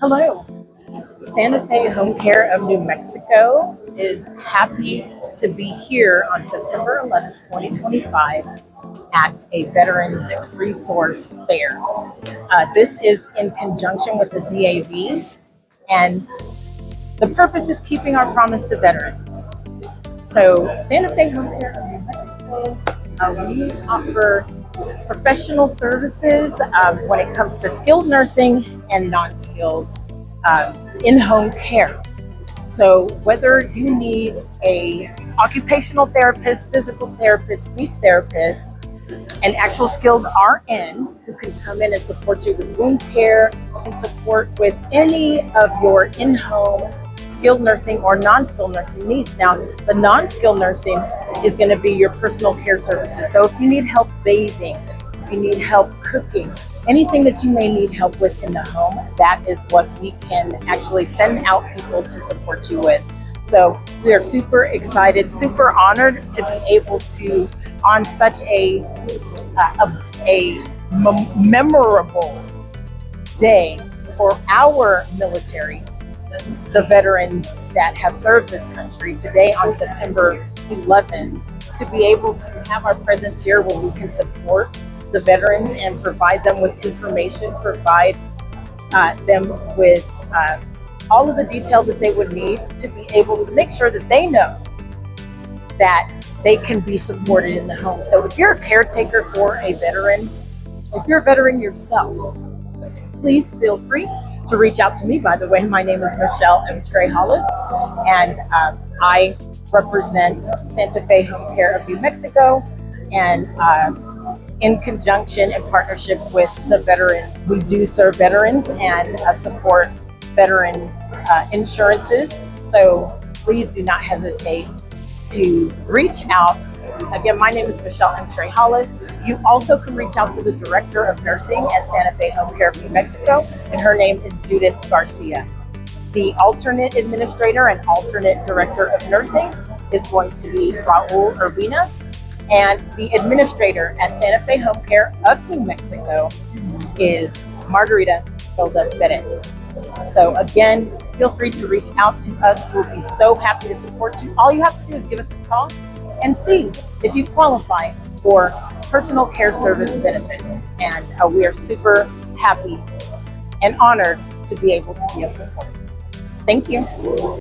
Hello. Santa Fe Home Care of New Mexico is happy to be here on September 11th, 2025 at a Veterans Resource Fair. This is in conjunction with the DAV, and the purpose is keeping our promise to veterans. So Santa Fe Home Care of New Mexico, we offer professional services when it comes to skilled nursing and non-skilled in-home care. So whether you need a occupational therapist, physical therapist, speech therapist, an actual skilled RN who can come in and support you with wound care and support with any of your in-home skilled nursing or non-skilled nursing needs. Now, the non-skilled nursing is going to be your personal care services. So if you need help bathing, if you need help cooking, anything that you may need help with in the home, that is what we can actually send out people to support you with. So we are super excited, super honored to be able to, on such a memorable day for our military, the veterans that have served this country today on September 11th, to be able to have our presence here where we can support the veterans and provide them with information, provide them with all of the details that they would need to be able to make sure that they know that they can be supported in the home. So if you're a caretaker for a veteran, if you're a veteran yourself, please feel free to reach out to me. By the way, my name is Michelle M. Hollis, and I represent Santa Fe Home Care of New Mexico, and in conjunction and partnership with the veterans, we do serve veterans and support veteran insurances. So please do not hesitate to reach out. Again, my name is Michelle M. Hollis. You also can reach out to the Director of Nursing at Santa Fe Home Care of New Mexico, and her name is Judith Garcia. The alternate administrator and alternate Director of Nursing is going to be Raul Urbina, and the administrator at Santa Fe Home Care of New Mexico is Margarita Hilda Perez. So again, feel free to reach out to us. We'll be so happy to support you. All you have to do is give us a call and see if you qualify for personal care service benefits. And we are super happy and honored to be able to be of support. Thank you.